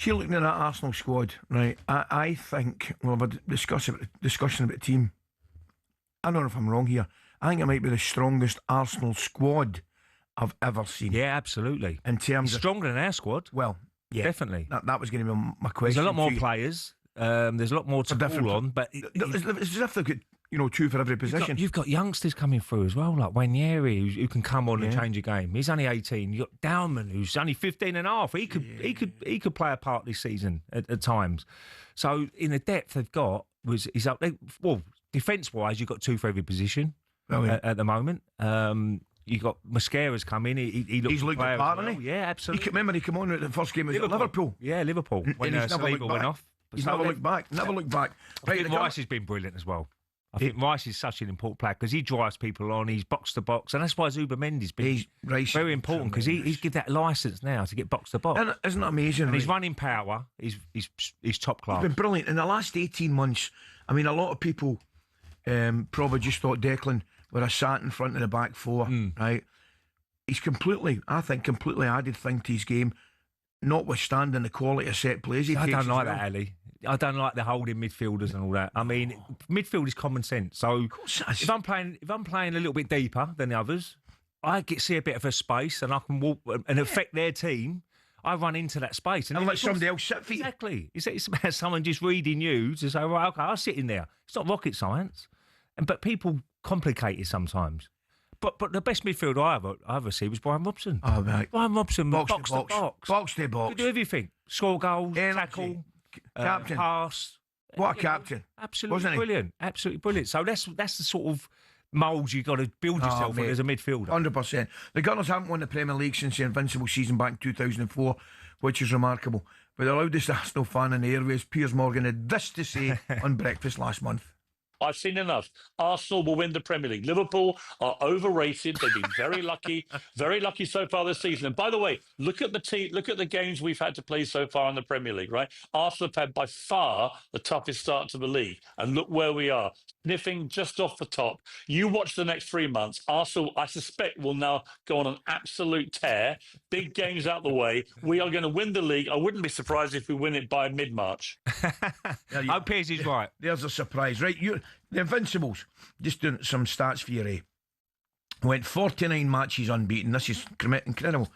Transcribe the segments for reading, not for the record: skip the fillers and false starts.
See, looking at that Arsenal squad, right, I think we'll have a discussion about the team. I don't know if I'm wrong here. I think it might be the strongest Arsenal squad I've ever seen. Yeah, absolutely. In terms of stronger than our squad. Well, yeah, definitely. That was going to be my question. There's a lot more players. There's a lot more to call on, but it's as if they've got two for every position. You've got youngsters coming through as well, like Wanyeri, who can come on and change a game. He's only 18. You got Dowman, who's only 15 and a half. He could play a part this season at times. So in the depth they've got is up. Well, defence wise, you've got two for every position at the moment. You got Mascara's come in. He's looked at part, hasn't he? Yeah, absolutely. Remember he came on at the first game at Liverpool. Yeah, Liverpool. When Saliba went off. He's never looked back. Never looked back. I think Rice has been brilliant as well. I think Rice is such an important player because he drives people on. He's box to box, and that's why Zubimendi's been very important because he's give that licence now to get box to box. And isn't that amazing? And his running power is top class. He's been brilliant in the last 18 months. I mean, a lot of people probably just thought Declan would have sat in front of the back four, right? He's completely added thing to his game, notwithstanding the quality of set plays he takes. I don't like that, Ali. I don't like the holding midfielders and all that. I mean, midfield is common sense. So if I'm playing a little bit deeper than the others, I see a bit of a space and I can walk and affect their team. I run into that space and let somebody else sit for you. Exactly. It's about someone just reading you to say, right, okay, I'll sit in there. It's not rocket science, but people complicate it sometimes. But the best midfielder I ever see was Brian Robson. Oh, mate. Brian Robson, box to box. Box to box. Could do everything. Score goals, tackle, captain. Pass. What a captain. Absolutely brilliant. Absolutely brilliant. So that's the sort of mould you've got to build yourself in as a midfielder. 100%. The Gunners haven't won the Premier League since the Invincible season back in 2004, which is remarkable. But the loudest Arsenal fan in the airways, Piers Morgan, had this to say on breakfast last month. I've seen enough. Arsenal will win the Premier League. Liverpool are overrated. They've been very lucky so far this season. And by the way, look at the games we've had to play so far in the Premier League, right? Arsenal have had by far the toughest start to the league. And look where we are, sniffing just off the top. You watch the next 3 months. Arsenal, I suspect, will now go on an absolute tear. Big games out the way. We are going to win the league. I wouldn't be surprised if we win it by mid-March. I Piers is right. There's a surprise, right? The Invincibles, just doing some stats for you, went 49 matches unbeaten. This is incredible.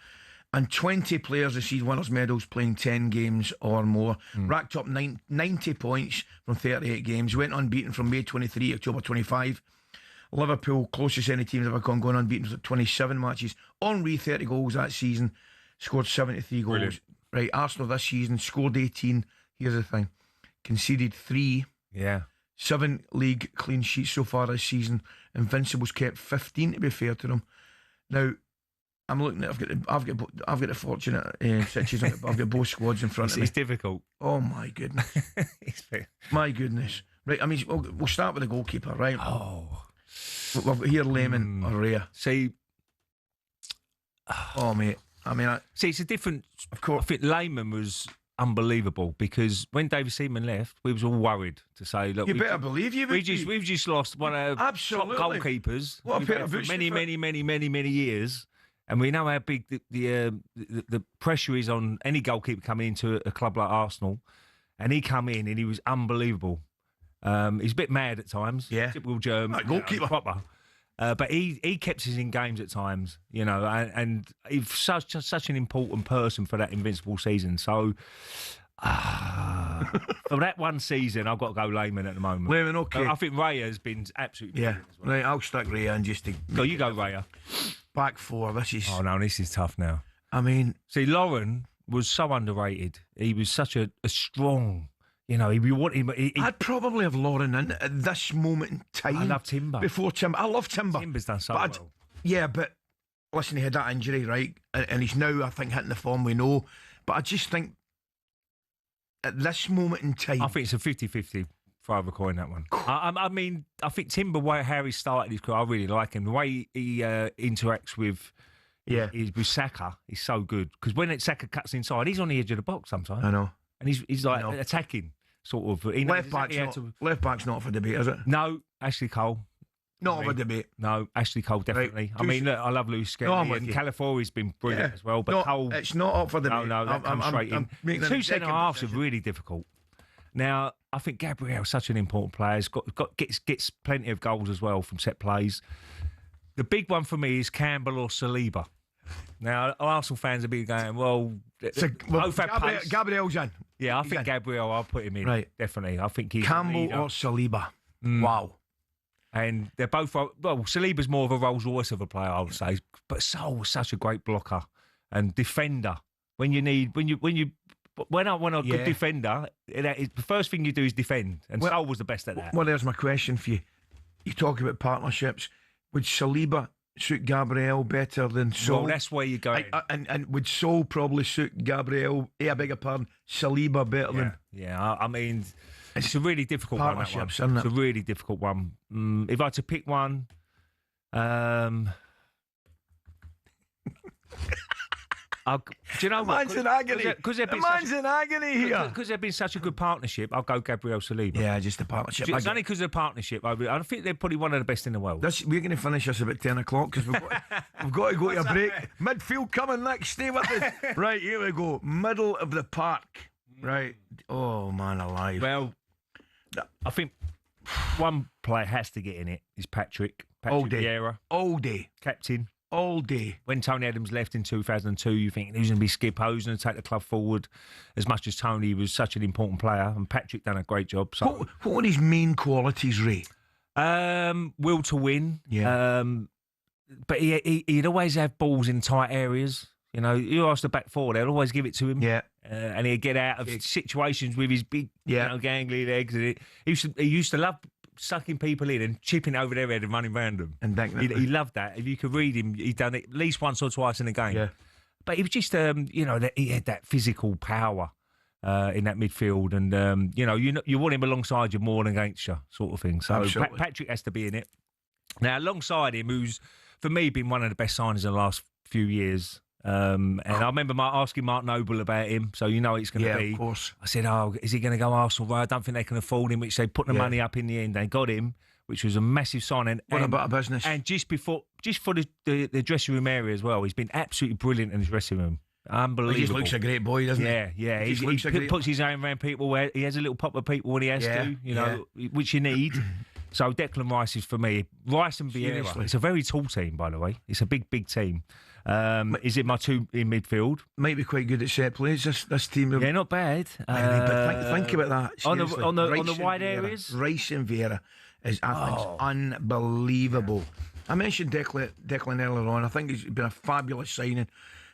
And 20 players received winners' medals playing 10 games or more. Racked up 90 points from 38 games. Went unbeaten from May 23 to October 25. Liverpool, closest any team's ever gone unbeaten, for 27 matches. Henry, 30 goals that season. Scored 73 goals. Brilliant. Right, Arsenal this season scored 18. Here's the thing. Conceded 3. Yeah. 7 league clean sheets so far this season. Invincibles kept 15, to be fair to them. Now, I'm looking at. I've got the fortunate situation. I've got both squads in front of me. It's difficult. Oh my goodness. My goodness. Right. I mean, we'll start with the goalkeeper, right? Oh, we've got here Lehmann or Raya. See. Oh mate. I mean, it's a different. Of course. I think Lehmann was unbelievable because when David Seaman left, we was all worried to say, look, you better believe you. We've just lost one of our top goalkeepers. What a pair of for many years. And we know how big the pressure is on any goalkeeper coming into a club like Arsenal. And he come in and he was unbelievable. He's a bit mad at times. Yeah. Typical German. Goalkeeper. Proper. But he kept us in games at times, and he's such an important person for that Invincible season. So, for that one season, I've got to go Lehmann at the moment. Lehmann, okay. I think Raya has been absolutely brilliant as well. Right, I'll stick Raya and just to... Go, you go Raya. Back four, this is... Oh, no, this is tough now. I mean... See, Lauren was so underrated. He was such a strong... I'd probably have Lauren in at this moment in time. I love Timber. Before Timber. I love Timber. Timber's done so well. Yeah, but listen, he had that injury, right? And he's now, I think, hitting the form we know. But I just think at this moment in time... I think it's a 50-50 for either coin, that one. I mean, I think Timber, how he started his career, I really like him. The way he interacts with Saka is so good. Because when Saka cuts inside, he's on the edge of the box sometimes. I know. And he's like attacking, sort of. Left back's not for debate, is it? No, Ashley Cole. Not over debate. No, Ashley Cole definitely. Right. I mean, look, I love Lewis Skelly, and Calafori's been brilliant as well. But no, Cole, it's not up for debate. No, that comes straight in. Two centre halves are really difficult. Now, I think Gabriel's such an important player. He's gets plenty of goals as well from set plays. The big one for me is Campbell or Saliba. Now, Arsenal fans will be going, Gabriel's in. Yeah, I think Gabriel, I'll put him in. Right. Definitely. I think he's Campbell or Saliba. Wow. And they're both, well, Saliba's more of a Rolls Royce of a player, I would say. But Sol was such a great blocker and defender. When I want a good defender, the first thing you do is defend. And Sol was the best at that. Well, there's my question for you. You talk about partnerships. Would Saliba suit Gabriel better than Sol? Well, that's where you're going. And would Sol probably suit Gabriel, I beg your pardon, Saliba better than... Yeah, I mean, it's a really difficult one, that one. Isn't it? It's a really difficult one. If I had to pick one... do you know what? Man's in agony. Man's in agony here. Because they've been such a good partnership, I'll go Gabriel Saliba. Yeah, just the partnership. It's only because of the partnership. I think they're probably one of the best in the world. We're going to finish this about 10 o'clock because we've got to go to a break. Midfield coming next. Stay with us. Right, here we go. Middle of the park. Right. Oh, man alive. Well, I think one player has to get in it is Patrick All day. Vieira. All day. Captain. All day. When Tony Adams left in 2002, you think who's going to be skip, who's going to take the club forward? As much as Tony was such an important player, and Patrick done a great job. So, what were his main qualities, Ray? Will to win. Yeah. But he'd always have balls in tight areas. You know, you ask the back four, they'll always give it to him. Yeah. And he'd get out of situations with his big, gangly legs. And he used to love sucking people in and chipping over their head and running around them. And he loved that. If you could read him, he'd done it at least once or twice in a game. Yeah. But he was just, he had that physical power in that midfield. And, you want him alongside you more than against you, sort of thing. So Patrick has to be in it. Now, alongside him, who's, for me, been one of the best signings in the last few years. And I remember asking Mark Noble about him, so you know it's going to be. Yeah, of course. I said, is he going to go Arsenal? Well, I don't think they can afford him, which they put the money up in the end. They got him, which was a massive signing. What about a business? And just for the dressing room area as well, he's been absolutely brilliant in his dressing room. Unbelievable. He just looks a great boy, doesn't he? Yeah. He puts his own around people where he has a little pop of people when he has to, which you need. So Declan Rice is for me. Rice and Vieira. Seriously. It's a very tall team, by the way. It's a big team. Is it my two in midfield? Might be quite good at set plays. This team. Yeah, not bad. But think about that. Seriously. On the wide areas. Rice and Vieira is unbelievable. I mentioned Declan earlier on. I think he's been a fabulous signing.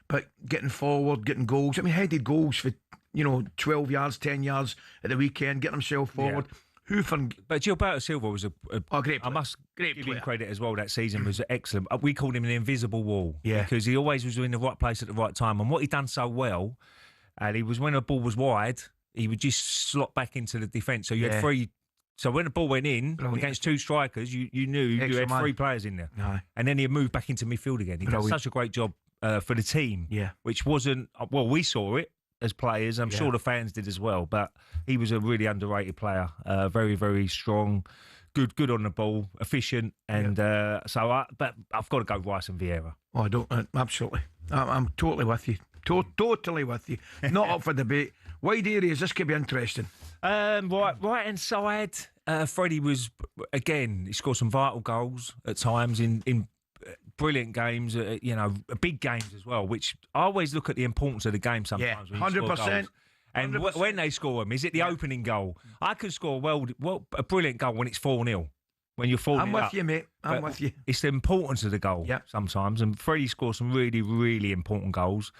But getting forward, getting goals. I mean, headed goals for 12 yards, 10 yards at the weekend, getting himself forward. Yeah. But Gilberto Silva was a great player. I must give him credit as well. That season was excellent. We called him an invisible wall, because he always was in the right place at the right time. And what he done so well, and he was when the ball was wide, he would just slot back into the defence. So you had three. So when the ball went in against two strikers, you knew you had three players in there. No. And then he moved back into midfield again. He did such a great job for the team. Yeah, which wasn't we saw it as players. I'm sure the fans did as well. But he was a really underrated player. Very, very strong, good on the ball, efficient, and but I've got to go Rice and Vieira. Oh, I don't absolutely. I'm totally with you. Totally with you. Not up for debate. Wide areas. This could be interesting. Right hand side. Freddie was again. He scored some vital goals at times in brilliant games, big games as well, which I always look at the importance of the game sometimes. Yeah, 100%. And when they score them, is it the opening goal? I can score a brilliant goal when it's 4-0. When you're 4-0 I'm with you, mate. I'm with you. It's the importance of the goal sometimes. And Freddie scored some really, really important goals.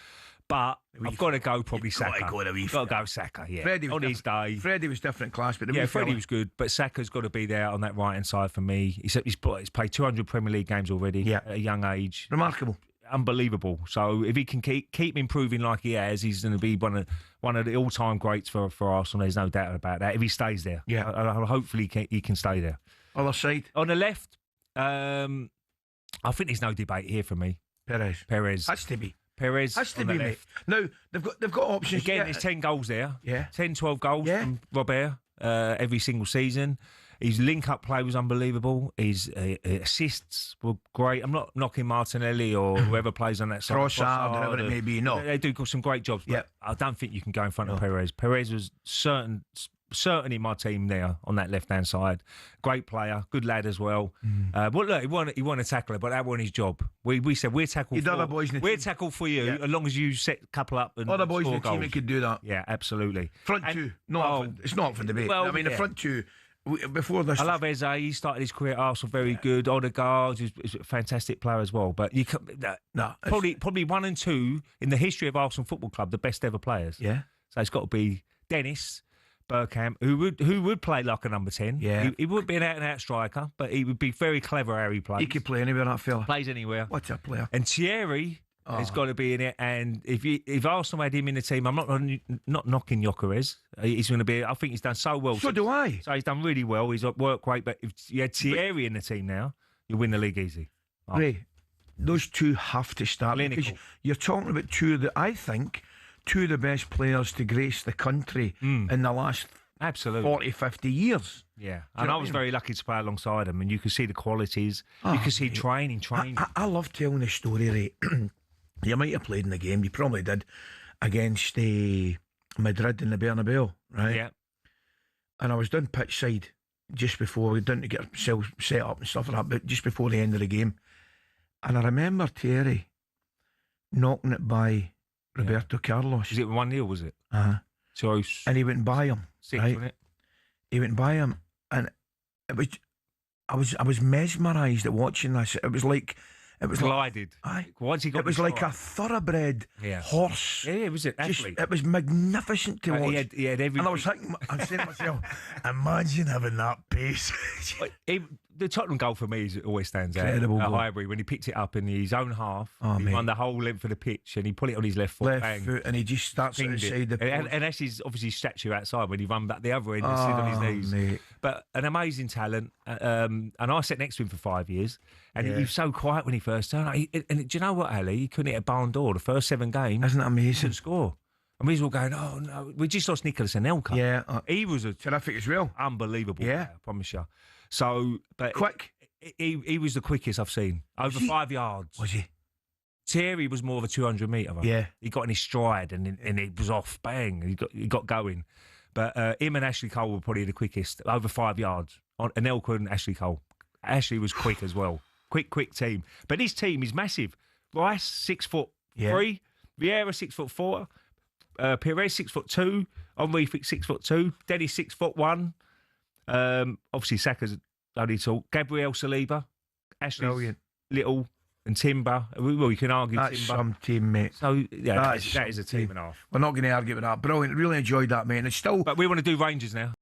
But I've got to go probably Saka. Got to go Saka, yeah. On his day. Freddie was different class. But Freddie was good. But Saka's got to be there on that right-hand side for me. He's played 200 Premier League games already at a young age. Remarkable. Unbelievable. So if he can keep improving like he has, he's going to be one of the all-time greats for Arsenal. There's no doubt about that. If he stays there. Yeah. Hopefully he can stay there. Other side? On the left, I think there's no debate here for me. Perez. Has to be. Perez has to be, mate. Now, they've got options. Again, there's 10 goals there. Yeah. 10, 12 goals from Robert every single season. His link-up play was unbelievable. His assists were great. I'm not knocking Martinelli or whoever plays on that side. Trossard, whatever it may be. No, they do some great jobs. But I don't think you can go in front of Perez. Perez was certainly my team there on that left-hand side. Great player, good lad as well. But look, he won a tackler, but that wasn't his job. We said we're tackle for you as long as you set a couple up and other boys score in the goals. team that could do that. Yeah, absolutely. Front two, it's not for debate. Well, I mean, the front two. Before this, I love Eze. He started his career at Arsenal very good. Odegaard is a fantastic player as well. But you probably 1 and 2 in the history of Arsenal Football Club, the best ever players. Yeah. So it's got to be Dennis Bergkamp, who would play like a number 10. Yeah. He wouldn't be an out-and-out striker, but he would be very clever how he plays. He could play anywhere, that fella. Plays anywhere. What a player. And Thierry has got to be in it. And if Arsenal had him in the team, I'm not knocking Gyökeres. He's going to be. I think he's done so well. So do I. So he's done really well. He's worked great. But if you had Thierry in the team now, you win the league easy. Ray, those two have to start. Because you're talking about I think, two of the best players to grace the country in the last 40, 50 years. Yeah, and I was very lucky to play alongside him, and you could see the qualities. You could see training. I love telling the story, Ray. You might have played in the game, you probably did, against Madrid in the Bernabeu, right? Yeah. And I was down pitch side just before, we didn't get ourselves set up and stuff like that, but just before the end of the game. And I remember Thierry knocking it by Roberto Carlos. Was it 1-0, was it? So and he went by him. Six, right? Wasn't it? He went by him, and it was. I was mesmerised at watching this. It was glided. Once he got, it was like a thoroughbred horse. Yeah, was it? Athlete. It was magnificent to watch. He had everything. And I was thinking, I'm saying to myself, imagine having that pace. The Tottenham goal for me always stands out. Incredible At goal. Highbury, when he picked it up in his own half, he mate. won the whole length of the pitch, and he put it on his left foot. And he just starts outside the post. And that's his obviously statue outside when he run back the other end and sit on his knees. Mate. But an amazing talent. And I sat next to him for 5 years, and he was so quiet when he first turned. And do you know what, Ali? He couldn't hit a barn door the first 7 games. Isn't that He amazing? couldn't score. And we was all going, oh no, we just lost Nicholas Anelka. Yeah, he was a terrific as well. Unbelievable. Yeah, player, I promise you. So, but quick. He was the quickest I've seen. Over 5 yards. Was he? Thierry was more of a 200-metre. Yeah. He got in his stride and it was off. Bang. He got going. But him and Ashley Cole were probably the quickest. Over 5 yards. Anelka and Ashley Cole. Ashley was quick as well. Quick team. But his team is massive. Rice, 6'3". Vieira, 6'4". Perez, 6'2". Henri, 6'2". Dennis, 6'1". Obviously, Saka's only tall. Gabriel Saliba, Ashley Little, and Timber. Well, you can argue that's Timber. Some team, mate. So yeah, that is a team and a half. We're not going to argue with that. Brilliant. Really enjoyed that, mate. And it's still. But we want to do Rangers now.